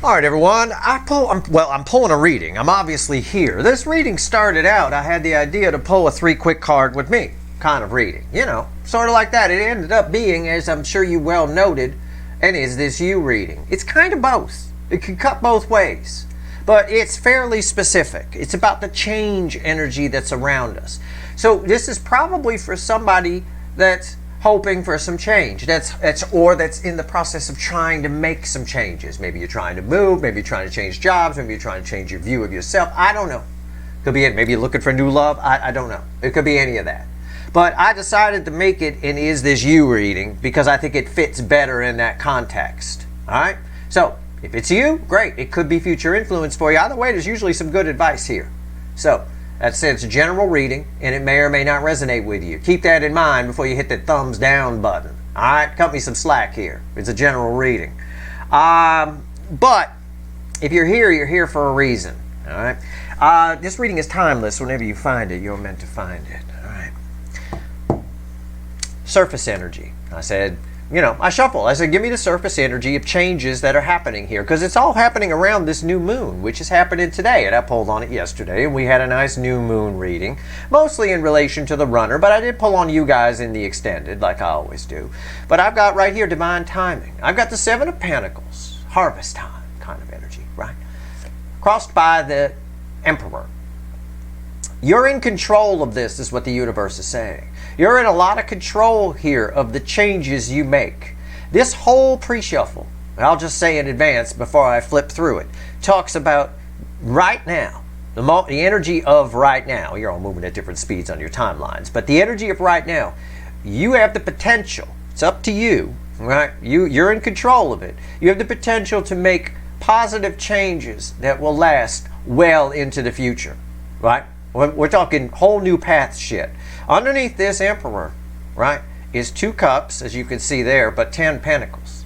All right, everyone. I'm pulling a reading. I'm obviously here. This reading started out, I had the idea to pull a 3 quick card with me kind of reading. You know, sort of like that. It ended up being, as I'm sure you well noted, an Is This You reading. It's kind of both. It can cut both ways. But it's fairly specific. It's about the change energy that's around us. So this is probably for somebody that's hoping for some change, that's in the process of trying to make some changes. Maybe you're trying to move, maybe you're trying to change jobs, maybe you're trying to change your view of yourself. I don't know. Could be it. Maybe you're looking for new love. I don't know. It could be any of that. But I decided to make it an Is This You reading because I think it fits better in that context. All right? So if it's you, great. It could be future influence for you. Either way, there's usually some good advice here. So that said, it's a general reading, and it may or may not resonate with you. Keep that in mind before you hit the thumbs down button. All right? Cut me some slack here. It's a general reading. But if you're here for a reason. All right? This reading is timeless. Whenever you find it, you're meant to find it. All right? Surface energy. I said, I shuffle. I said, give me the surface energy of changes that are happening here. Because it's all happening around this new moon, which is happening today. And I pulled on it yesterday, and we had a nice new moon reading. Mostly in relation to the runner, but I did pull on you guys in the extended, like I always do. But I've got right here divine timing. I've got the 7 of Pentacles, harvest time kind of energy, right? Crossed by the Emperor. You're in control of this, is what the universe is saying. You're in a lot of control here of the changes you make. This whole pre-shuffle, I'll just say in advance before I flip through it, talks about right now, the energy of right now. You're all moving at different speeds on your timelines, but the energy of right now, you have the potential. It's up to you, right? You're in control of it. You have the potential to make positive changes that will last well into the future, right? We're talking whole new path shit. Underneath this Emperor, right, is 2 cups, as you can see there, but 10 pentacles.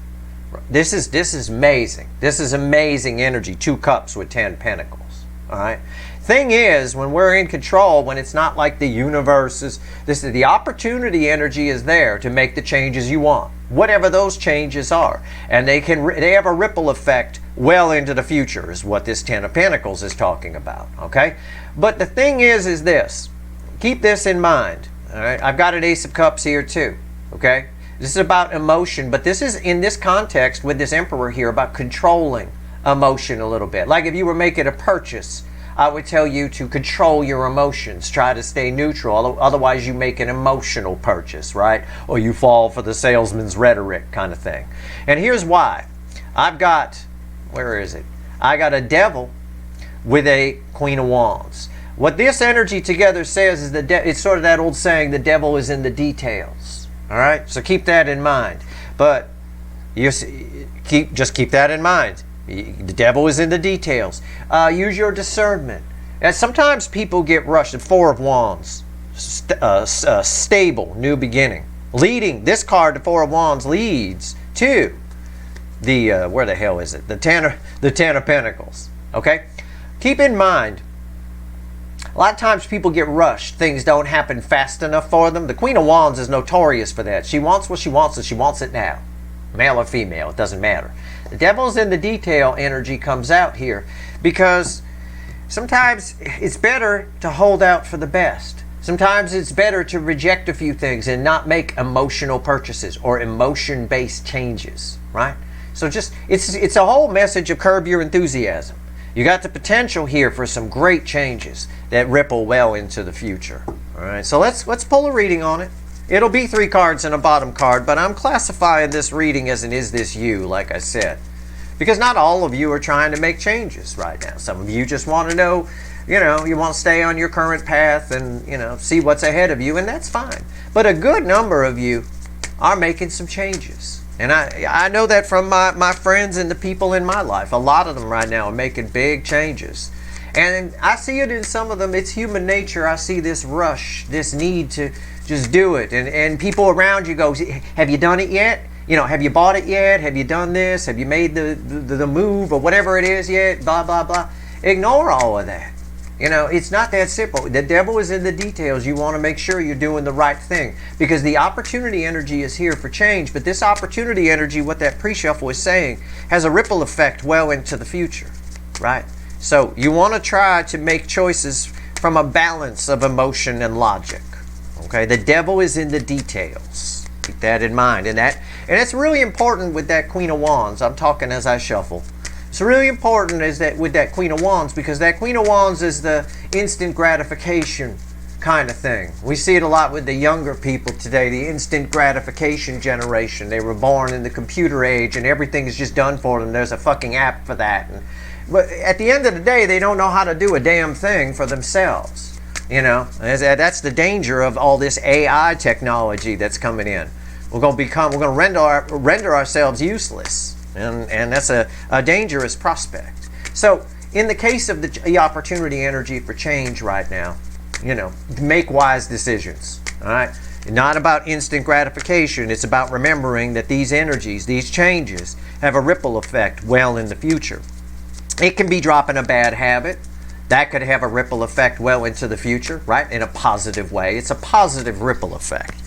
This is amazing. This is amazing energy. 2 cups with 10 pentacles. All right. Thing is, when we're in control, when it's not like the universe is, the opportunity energy is there to make the changes you want, whatever those changes are, and they have a ripple effect well into the future, is what this 10 of Pentacles is talking about. Okay. But the thing is this. Keep this in mind. All right, I've got an Ace of Cups here too. Okay, this is about emotion, but this is in this context with this Emperor here about controlling emotion a little bit. Like if you were making a purchase, I would tell you to control your emotions. Try to stay neutral. Otherwise, you make an emotional purchase, right? Or you fall for the salesman's rhetoric kind of thing. And here's why. I've got, where is it? I got a Devil with a Queen of Wands. What this energy together says is it's sort of that old saying, the devil is in the details. All right? So keep that in mind. But just keep that in mind. The devil is in the details. Use your discernment. And sometimes people get rushed. The 4 of Wands. Stable, new beginning. Leading, this card, the 4 of Wands, leads to the, where the hell is it? The 10 of Pentacles. Okay? Keep in mind, a lot of times people get rushed. Things don't happen fast enough for them. The Queen of Wands is notorious for that. She wants what she wants, and she wants it now. Male or female, it doesn't matter. The devil's in the detail energy comes out here because sometimes it's better to hold out for the best. Sometimes it's better to reject a few things and not make emotional purchases or emotion-based changes, right? So it's a whole message of curb your enthusiasm. You got the potential here for some great changes that ripple well into the future. All right, so let's pull a reading on it. It'll be 3 cards and a bottom card, but I'm classifying this reading as an Is This You, like I said. Because not all of you are trying to make changes right now. Some of you just want to know, you want to stay on your current path and, see what's ahead of you, and that's fine. But a good number of you are making some changes. And I know that from my friends and the people in my life. A lot of them right now are making big changes. And I see it in some of them. It's human nature. I see this rush, this need to just do it. And people around you go, have you done it yet? Have you bought it yet? Have you done this? Have you made the move or whatever it is yet? Blah, blah, blah. Ignore all of that. You know, it's not that simple. The devil is in the details. You want to make sure you're doing the right thing, because the opportunity energy is here for change. But this opportunity energy, what that pre-shuffle is saying, has a ripple effect well into the future, right? So you want to try to make choices from a balance of emotion and logic. Okay, the devil is in the details. Keep that in mind. And it's really important with that Queen of Wands. I'm talking as I shuffle. It's really important is that with that Queen of Wands, because that Queen of Wands is the instant gratification kind of thing. We see it a lot with the younger people today, the instant gratification generation. They were born in the computer age and everything is just done for them. There's a fucking app for that. But at the end of the day, they don't know how to do a damn thing for themselves. You know, that's the danger of all this AI technology that's coming in. We're going to render ourselves useless. And that's a dangerous prospect. So in the case of the opportunity energy for change right now, you know, make wise decisions. All right, not about instant gratification. It's about remembering that these energies, these changes, have a ripple effect well in the future. It can be dropping a bad habit. That could have a ripple effect well into the future, right? In a positive way. It's a positive ripple effect.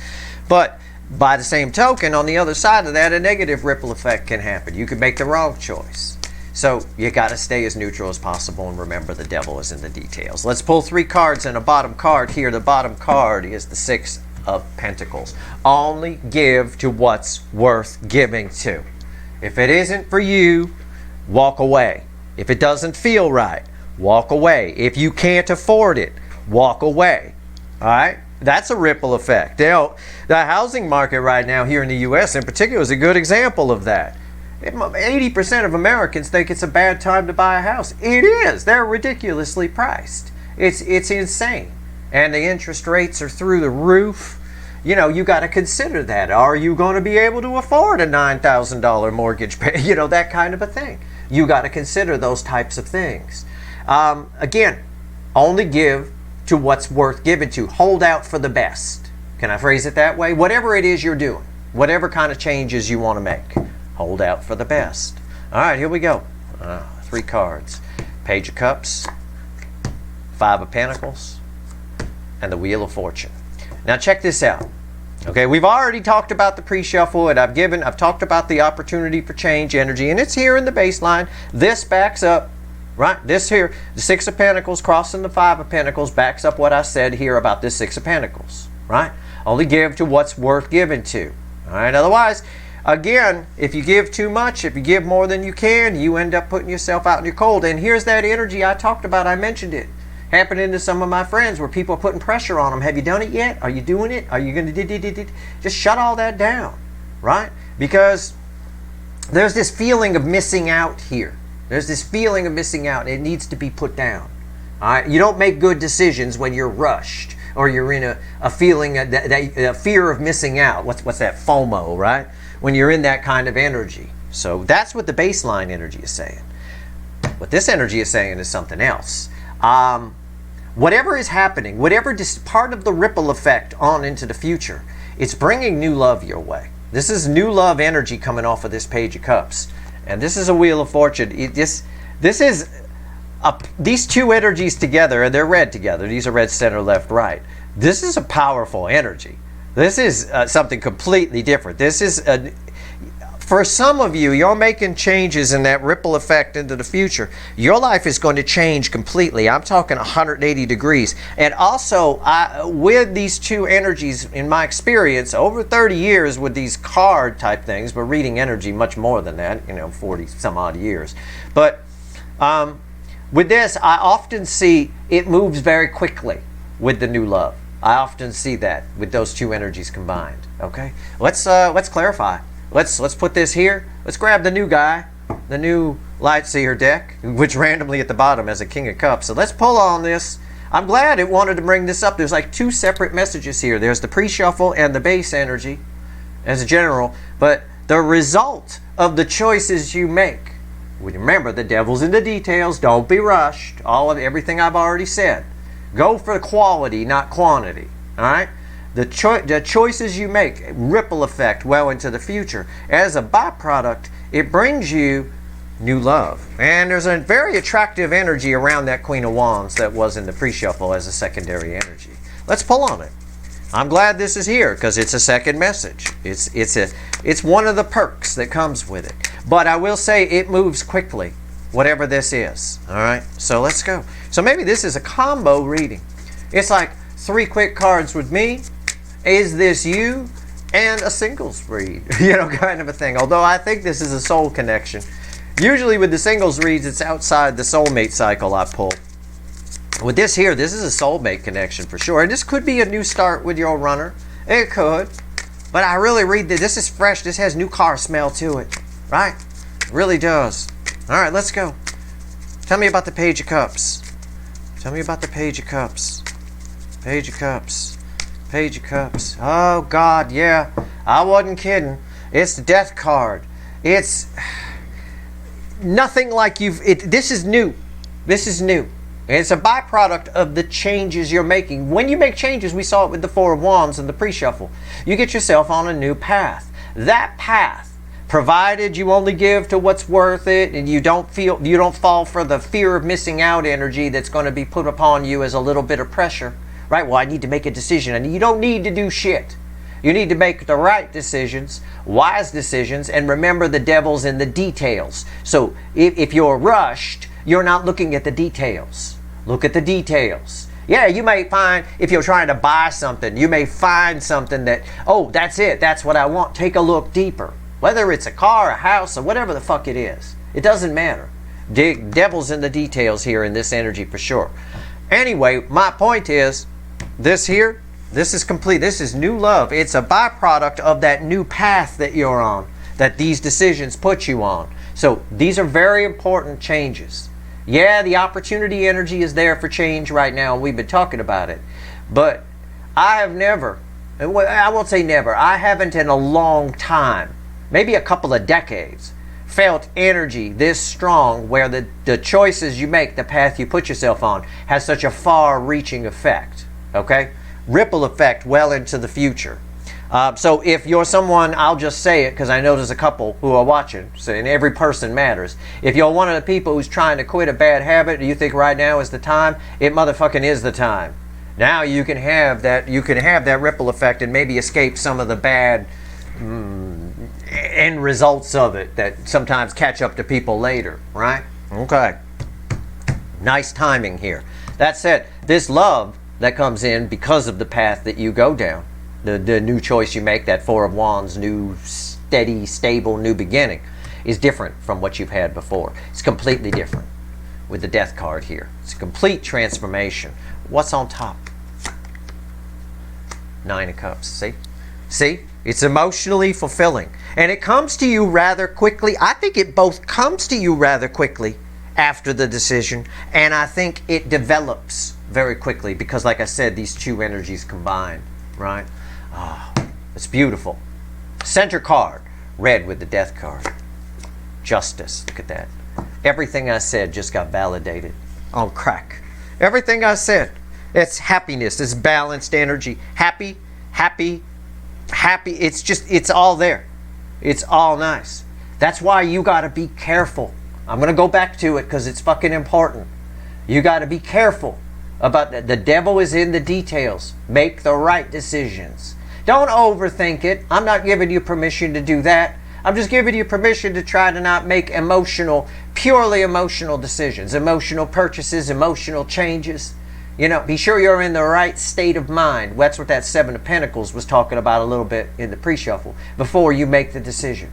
But by the same token, on the other side of that, a negative ripple effect can happen. You could make the wrong choice. So you got to stay as neutral as possible and remember the devil is in the details. Let's pull 3 cards and a bottom card here. The bottom card is the 6 of Pentacles. Only give to what's worth giving to. If it isn't for you, walk away. If it doesn't feel right, walk away. If you can't afford it, walk away. All right? That's a ripple effect. The housing market right now here in the U.S. in particular is a good example of that. 80% of Americans think it's a bad time to buy a house. It is. They're ridiculously priced. It's insane. And the interest rates are through the roof. You know, you got to consider that. Are you going to be able to afford a $9,000 mortgage pay? You know, that kind of a thing. You got to consider those types of things. Again, only give to what's worth giving to. Hold out for the best. Can I phrase it that way? Whatever it is you're doing, whatever kind of changes you want to make, hold out for the best. All right, here we go. 3 cards. Page of Cups, 5 of Pentacles, and the Wheel of Fortune. Now check this out. Okay, we've already talked about the pre-shuffle, and I've talked about the opportunity for change energy, and it's here in the baseline. This backs up. Right, this here, the 6 of Pentacles crossing the 5 of Pentacles backs up what I said here about this 6 of Pentacles. Right? Only give to what's worth giving to. All right. Otherwise, again, if you give too much, if you give more than you can, you end up putting yourself out in your cold. And here's that energy I talked about. I mentioned it happening to some of my friends where people are putting pressure on them. Have you done it yet? Are you doing it? Are you going to just shut all that down? Right? Because there's this feeling of missing out here. There's this feeling of missing out. It needs to be put down. All right? You don't make good decisions when you're rushed or you're in a feeling, a fear of missing out. What's that? FOMO, right? When you're in that kind of energy. So that's what the baseline energy is saying. What this energy is saying is something else. Whatever is happening, whatever part of the ripple effect on into the future, it's bringing new love your way. This is new love energy coming off of this Page of Cups. And this is a Wheel of Fortune. This is these two energies together, and they're red together. These are red, center, left, right. This is a powerful energy. This is something completely different. This is for some of you, you're making changes in that ripple effect into the future. Your life is going to change completely. I'm talking 180 degrees. And also, with these two energies, in my experience, over 30 years with these card type things, but reading energy much more than that, 40 some odd years. But with this, I often see it moves very quickly with the new love. I often see that with those two energies combined. Okay, let's clarify. Let's put this here. Let's grab the new guy, the new Lightseer deck, which randomly at the bottom has a King of Cups. So let's pull on this. I'm glad it wanted to bring this up. There's like 2 separate messages here. There's the pre-shuffle and the base energy as a general, but the result of the choices you make. Remember, the devil's in the details. Don't be rushed. Everything I've already said. Go for quality, not quantity. All right? The choices you make ripple effect well into the future. As a byproduct, it brings you new love. And there's a very attractive energy around that Queen of Wands that was in the pre-shuffle as a secondary energy. Let's pull on it. I'm glad this is here because it's a second message. It's one of the perks that comes with it. But I will say it moves quickly, whatever this is. All right, so let's go. So maybe this is a combo reading. It's like 3 quick cards with me. Is this you? And a singles read, kind of a thing. Although I think this is a soul connection. Usually with the singles reads, it's outside the soulmate cycle I pull. With this here, this is a soulmate connection for sure. And this could be a new start with your runner. It could. But I really read that this is fresh. This has new car smell to it. Right? It really does. All right, let's go. Tell me about the Page of Cups. Tell me about the Page of Cups. Page of Cups. Page of Cups. Oh, God, yeah. I wasn't kidding. It's the Death card. It's nothing like this is new. This is new. It's a byproduct of the changes you're making. When you make changes, we saw it with the Four of Wands and the pre-shuffle. You get yourself on a new path. That path, provided you only give to what's worth it and you don't fall for the fear of missing out energy that's going to be put upon you as a little bit of pressure. Right? Well, I need to make a decision. And you don't need to do shit. You need to make the right decisions, wise decisions, and remember the devil's in the details. So if you're rushed, you're not looking at the details. Look at the details. Yeah, you may find, if you're trying to buy something, you may find something that, oh, that's it, that's what I want. Take a look deeper. Whether it's a car, a house, or whatever the fuck it is. It doesn't matter. Devil's in the details here in this energy for sure. Anyway, my point is, this here, this is complete. This is new love. It's a byproduct of that new path that you're on, that these decisions put you on. So these are very important changes. Yeah, the opportunity energy is there for change right now, and we've been talking about it. But I have never, I won't say never, I haven't in a long time, maybe a couple of decades, felt energy this strong where the choices you make, the path you put yourself on, has such a far-reaching effect. Okay? Ripple effect well into the future. So if you're someone, I'll just say it because I know there's a couple who are watching, so, and every person matters. If you're one of the people who's trying to quit a bad habit, and you think right now is the time, it motherfucking is the time. Now you can have that ripple effect and maybe escape some of the bad end results of it that sometimes catch up to people later, right? Okay. Nice timing here. That said, this love that comes in because of the path that you go down, the new choice you make, that Four of Wands, new, steady, stable, new beginning, is different from what you've had before. It's completely different with the Death card here. It's a complete transformation. What's on top? Nine of Cups. See? See? It's emotionally fulfilling. And it comes to you rather quickly. I think it both comes to you rather quickly after the decision, and I think it develops very quickly because, like I said, these two energies combine, right? Oh, it's beautiful. Center card, red with the Death card. Justice, look at that. Everything I said just got validated on crack. Everything I said. It's happiness, it's balanced energy. Happy, happy, happy. It's all there. It's all nice. That's why you got to be careful. I'm going to go back to it because it's fucking important. You got to be careful about that. The devil is in the details. Make the right decisions. Don't overthink it. I'm not giving you permission to do that. I'm just giving you permission to try to not make purely emotional decisions, emotional purchases, emotional changes. You know, be sure you're in the right state of mind. That's what that Seven of Pentacles was talking about a little bit in the pre-shuffle before you make the decision.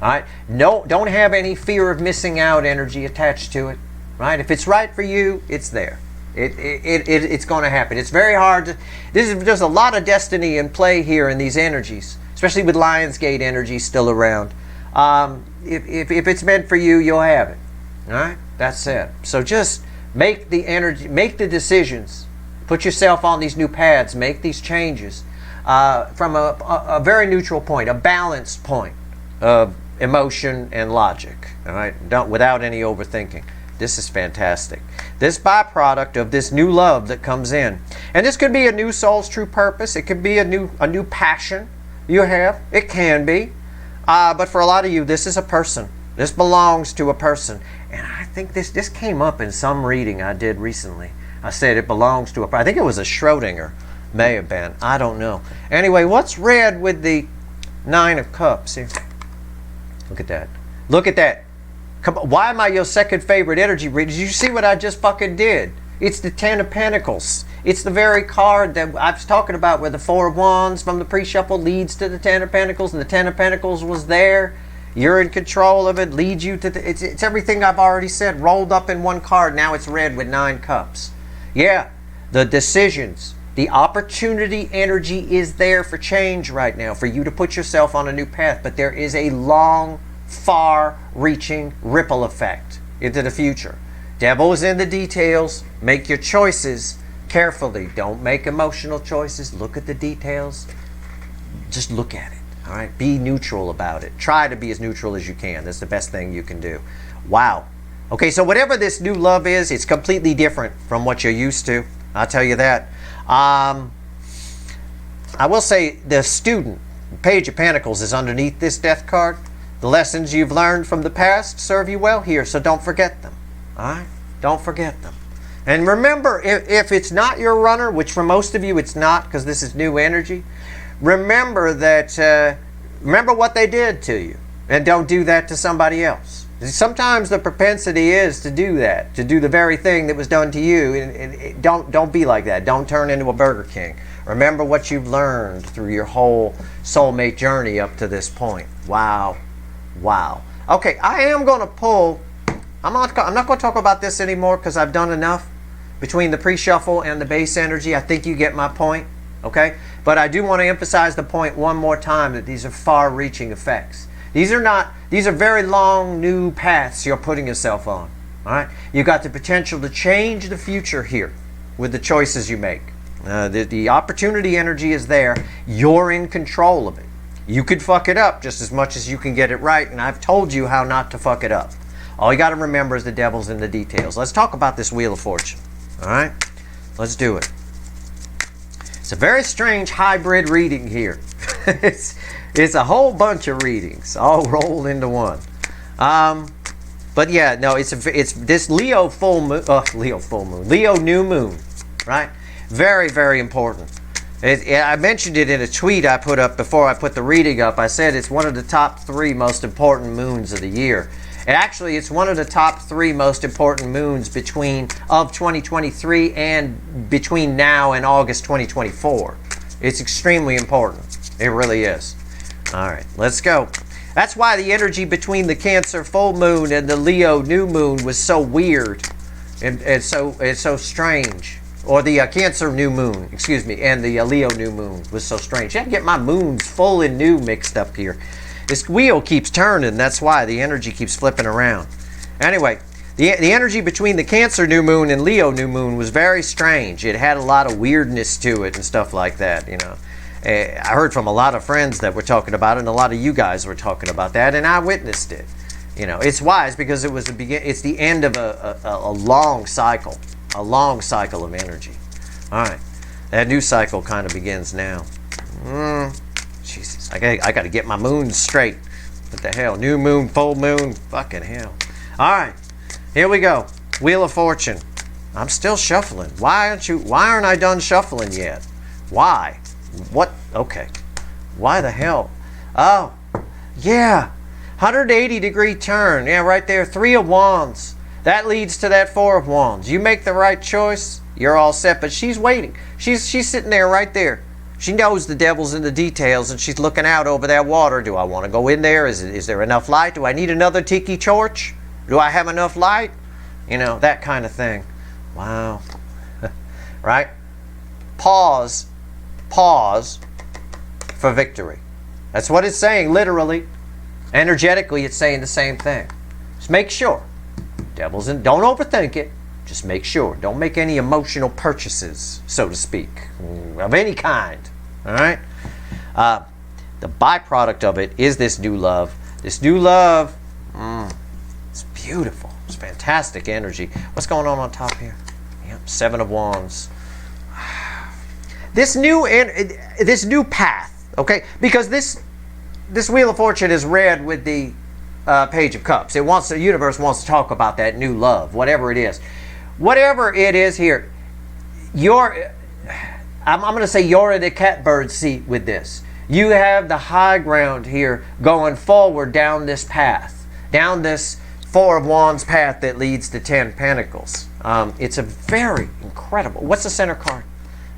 All right? No, don't have any fear of missing out energy attached to it. Right? If it's right for you, it's there. It's going to happen. It's very hard. There's a lot of destiny in play here in these energies, especially with Lionsgate energy still around. If it's meant for you, you'll have it. All right? That's it. So just make the decisions. Put yourself on these new paths. Make these changes from a very neutral point, a balanced point of emotion and logic. All right? Without any overthinking. This is fantastic. This byproduct of this new love that comes in. And this could be a new soul's true purpose. It could be a new passion you have. It can be. But for a lot of you, this is a person. This belongs to a person. And I think this came up in some reading I did recently. I said it belongs to a, I think it was a Schrodinger. May have been. I don't know. Anyway, what's red with the Nine of Cups here? Look at that. Look at that. Come on. Why am I your second favorite energy reader? Did you see what I just fucking did? It's the Ten of Pentacles. It's the very card that I was talking about where the Four of Wands from the pre-shuffle leads to the Ten of Pentacles, and the Ten of Pentacles was there. You're in control of it, leads you to the, it's everything I've already said rolled up in one card. Now it's red with 9 cups. Yeah, the decisions, the opportunity energy is there for change right now, for you to put yourself on a new path, but there is a long, far-reaching ripple effect into the future. Devil is in the details. Make your choices carefully. Don't make emotional choices. Look at the details. Just look at it. All right? Be neutral about it. Try to be as neutral as you can. That's the best thing you can do. Wow. Okay, so whatever this new love is, it's completely different from what you're used to. I'll tell you that. I will say the student, Page of Pentacles, is underneath this death card. The lessons you've learned from the past serve you well here, so don't forget them. All right? Don't forget them. And remember, if it's not your runner, which for most of you it's not because this is new energy, remember that, remember what they did to you, and don't do that to somebody else. Sometimes the propensity is to do that, to do the very thing that was done to you, and don't be like that. Don't turn into a Burger King. Remember what you've learned through your whole soulmate journey up to this point. Wow. Wow. Okay, I am going to pull, I'm not going to talk about this anymore because I've done enough between the pre-shuffle and the base energy. I think you get my point, okay? But I do want to emphasize the point one more time that these are far-reaching effects. These are very long new paths you're putting yourself on, all right? You've got the potential to change the future here with the choices you make. The opportunity energy is there. You're in control of it. You could fuck it up just as much as you can get it right, and I've told you how not to fuck it up. All you got to remember is the devil's in the details. Let's talk about this Wheel of Fortune, all right? Let's do it. It's a very strange hybrid reading here. It's a whole bunch of readings all rolled into one. But yeah, no, it's this Leo new moon, right? Very, very important. I mentioned it in a tweet I put up before I put the reading up. I said it's one of the top 3 most important moons of the year. And actually, it's one of the top 3 most important moons of 2023 and between now and August 2024. It's extremely important. It really is. All right, let's go. That's why the energy between the Cancer full moon and the Leo new moon was so weird and so strange. Or the Cancer new moon, excuse me, and the Leo new moon was so strange. I have to get my moons full and new mixed up here. This wheel keeps turning, that's why the energy keeps flipping around. Anyway, the energy between the Cancer new moon and Leo new moon was very strange. It had a lot of weirdness to it and stuff like that, you know. I heard from a lot of friends that were talking about it, and a lot of you guys were talking about that, and I witnessed it. You know, it's wise because it was it's the end of a long cycle. A long cycle of energy. All right, that new cycle kind of begins now. Jesus, I got to get my moons straight. What the hell? New moon, full moon, fucking hell. All right, here we go. Wheel of Fortune. I'm still shuffling. Why aren't I done shuffling yet? Why? What? Okay. Why the hell? Oh, yeah. 180-degree turn. Yeah, right there. 3 of Wands. That leads to that 4 of Wands. You make the right choice, you're all set. But she's waiting. She's sitting there right there. She knows the devil's in the details, and she's looking out over that water. Do I want to go in there? Is there enough light? Do I need another tiki torch? Do I have enough light? You know, that kind of thing. Wow. Right? Pause for victory. That's what it's saying, literally. Energetically, it's saying the same thing. Just make sure. Devil's in. Don't overthink it. Just make sure. Don't make any emotional purchases, so to speak, of any kind. All right? The byproduct of it is this new love. This new love, it's beautiful. It's fantastic energy. What's going on top here? Yep, 7 of Wands. This new path, okay? Because this Wheel of Fortune is red with the Page of Cups. The universe wants to talk about that new love, whatever it is. Whatever it is here, I'm going to say you're in the catbird seat with this. You have the high ground here going forward down this path, down this Four of Wands path that leads to 10 Pentacles. It's a very incredible. What's the center card?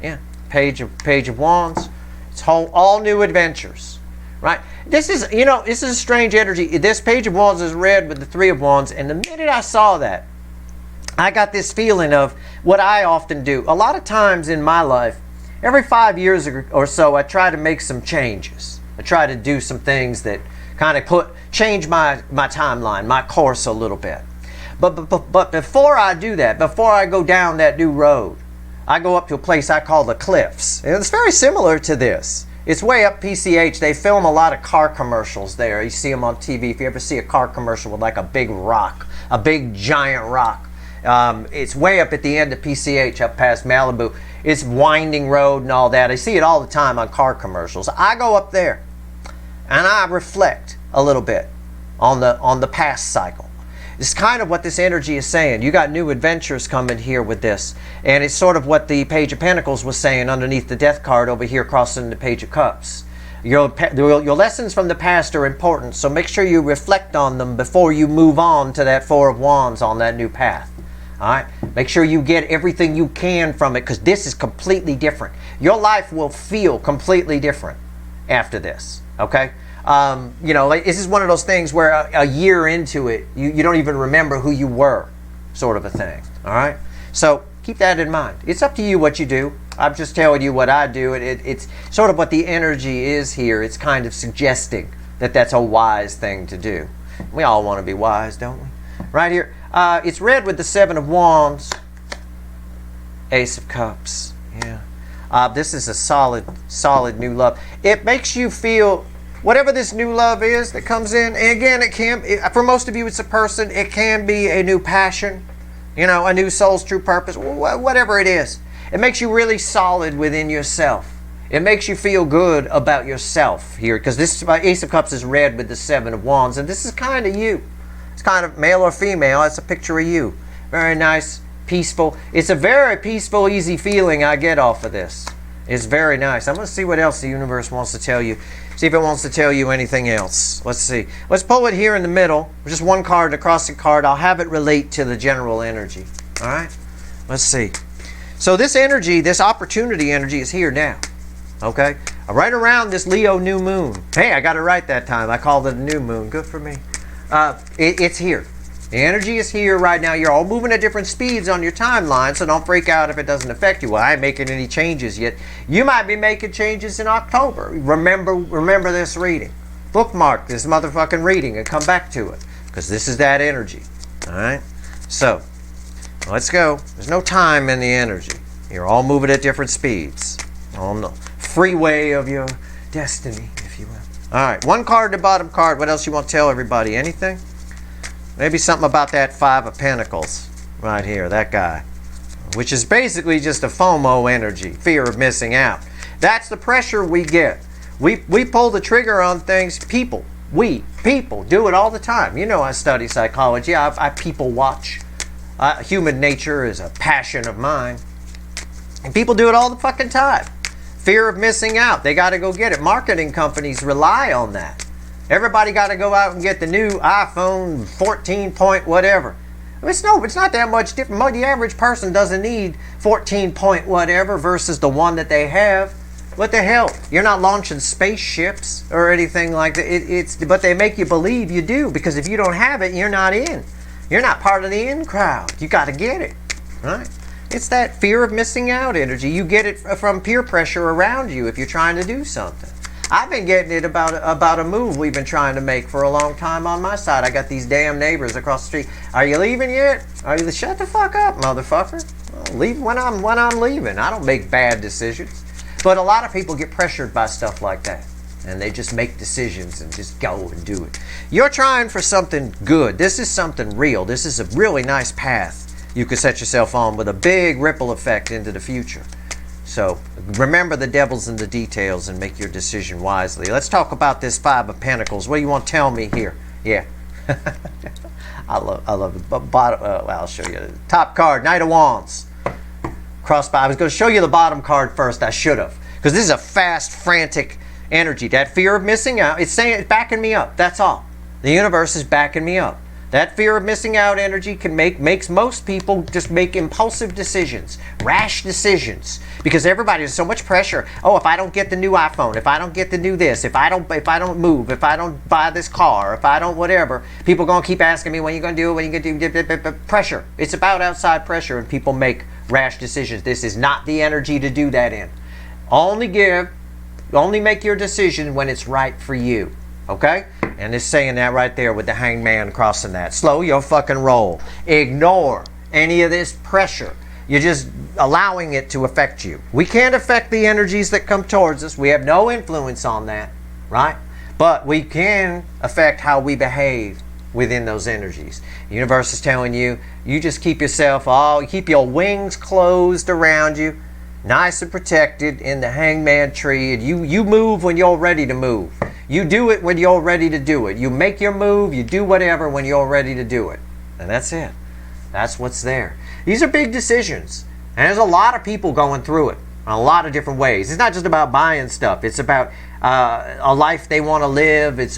Yeah, Page of Wands. It's all new adventures, right? This is a strange energy. This Page of Wands is red with the Three of Wands, and the minute I saw that, I got this feeling of what I often do. A lot of times in my life, every 5 years or so, I try to make some changes. I try to do some things that kind of change my timeline, my course a little bit. But before I do that, before I go down that new road, I go up to a place I call the Cliffs. And it's very similar to this. It's way up PCH. They film a lot of car commercials there. You see them on TV. If you ever see a car commercial with like a big rock, a big giant rock, it's way up at the end of PCH, up past Malibu. It's winding road and all that. I see it all the time on car commercials. I go up there and I reflect a little bit on the past cycle. It's kind of what this energy is saying. You got new adventures coming here with this. And it's sort of what the Page of Pentacles was saying underneath the Death card over here crossing the Page of Cups. Your lessons from the past are important, so make sure you reflect on them before you move on to that Four of Wands on that new path. All right? Make sure you get everything you can from it, because this is completely different. Your life will feel completely different after this. Okay? This is one of those things where a year into it, you don't even remember who you were, sort of a thing. All right? So keep that in mind. It's up to you what you do. I'm just telling you what I do. It's sort of what the energy is here. It's kind of suggesting that that's a wise thing to do. We all want to be wise, don't we? Right here. It's red with the Seven of Wands, Ace of Cups. Yeah. This is a solid new love. It makes you feel... Whatever this new love is that comes in, and again, for most of you, it's a person. It can be a new passion, a new soul's true purpose, whatever it is. It makes you really solid within yourself. It makes you feel good about yourself here, because this Ace of Cups is red with the Seven of Wands, and this is kind of you. It's kind of male or female. It's a picture of you. Very nice, peaceful. It's a very peaceful, easy feeling I get off of this. It's very nice. I'm going to see what else the universe wants to tell you. See if it wants to tell you anything else. Let's see. Let's pull it here in the middle. Just one card, the crossing card. I'll have it relate to the general energy. All right? Let's see. So this energy, this opportunity energy is here now. Okay? Right around this Leo new moon. Hey, I got it right that time. I called it a new moon. Good for me. It's here. The energy is here right now. You're all moving at different speeds on your timeline, so don't freak out if it doesn't affect you. Well, I ain't making any changes yet. You might be making changes in October. Remember this reading. Bookmark this motherfucking reading and come back to it, because this is that energy. All right? So, let's go. There's no time in the energy. You're all moving at different speeds on the freeway of your destiny, if you will. All right, one card, the bottom card. What else you want to tell everybody? Anything? Maybe something about that Five of Pentacles right here, that guy, which is basically just a FOMO energy, fear of missing out. That's the pressure we get. We pull the trigger on things. People do it all the time. I study psychology. I people watch. Human nature is a passion of mine. And people do it all the fucking time. Fear of missing out. They got to go get it. Marketing companies rely on that. Everybody got to go out and get the new iPhone 14 point whatever. It's not that much different. The average person doesn't need 14 point whatever versus the one that they have. What the hell? You're not launching spaceships or anything like that. But they make you believe you do, because if you don't have it, you're not in. You're not part of the in crowd. You got to get it, right? It's that fear of missing out energy. You get it from peer pressure around you if you're trying to do something. I've been getting it about a move we've been trying to make for a long time on my side. I got these damn neighbors across the street. Are you leaving yet? Shut the fuck up, motherfucker. I'll leave when I'm leaving. I don't make bad decisions. But a lot of people get pressured by stuff like that. And they just make decisions and just go and do it. You're trying for something good. This is something real. This is a really nice path you could set yourself on with a big ripple effect into the future. So remember, the devil's in the details, and make your decision wisely. Let's talk about this Five of Pentacles. What do you want to tell me here? Yeah. I love the bottom. Well, I'll show you the top card, Knight of Wands. Crossbar. I was going to show you the bottom card first. I should have, because this is a fast, frantic energy. That fear of missing out. It's saying it's backing me up. That's all. The universe is backing me up. That fear of missing out energy makes most people just make impulsive decisions, rash decisions, because everybody has so much pressure. Oh, if I don't get the new iPhone, if I don't get the new this, if I don't move, if I don't buy this car, if I don't whatever, people are gonna keep asking me when you're gonna do it, when you're gonna do pressure. It's about outside pressure, and people make rash decisions. This is not the energy to do that in. Only make your decision when it's right for you. Okay? And it's saying that right there with the Hanged Man crossing that. Slow your fucking roll. Ignore any of this pressure. You're just allowing it to affect you. We can't affect the energies that come towards us. We have no influence on that, right? But we can affect how we behave within those energies. The universe is telling you, you just keep yourself keep your wings closed around you, nice and protected in the Hangman tree, and you move when you're ready to move. You do it when you're ready to do it. You make your move, you do whatever when you're ready to do it. And that's it. That's what's there. These are big decisions. And there's a lot of people going through it in a lot of different ways. It's not just about buying stuff. It's about a life they want to live. It's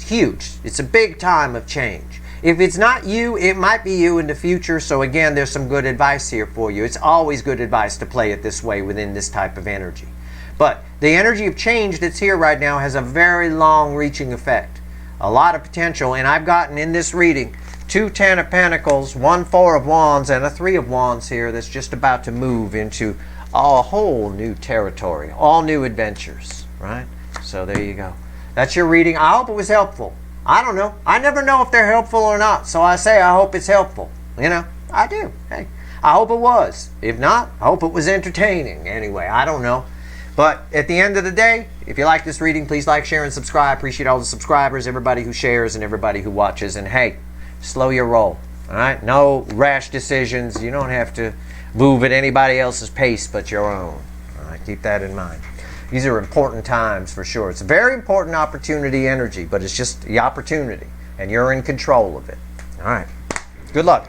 huge. It's a big time of change. If it's not you, it might be you in the future. So again, there's some good advice here for you. It's always good advice to play it this way within this type of energy. But the energy of change that's here right now has a very long-reaching effect. A lot of potential. And I've gotten in this reading 2 Ten of Pentacles, 1 Four of Wands, and a 3 of Wands here that's just about to move into a whole new territory. All new adventures, right? So there you go. That's your reading. I hope it was helpful. I don't know. I never know if they're helpful or not. So I say I hope it's helpful. You know, I do. Hey, I hope it was. If not, I hope it was entertaining. Anyway, I don't know. But at the end of the day, if you like this reading, please like, share, and subscribe. Appreciate all the subscribers, everybody who shares, and everybody who watches. And hey, slow your roll. All right? No rash decisions. You don't have to move at anybody else's pace but your own. All right? Keep that in mind. These are important times for sure. It's a very important opportunity energy, but it's just the opportunity, and you're in control of it. All right. Good luck.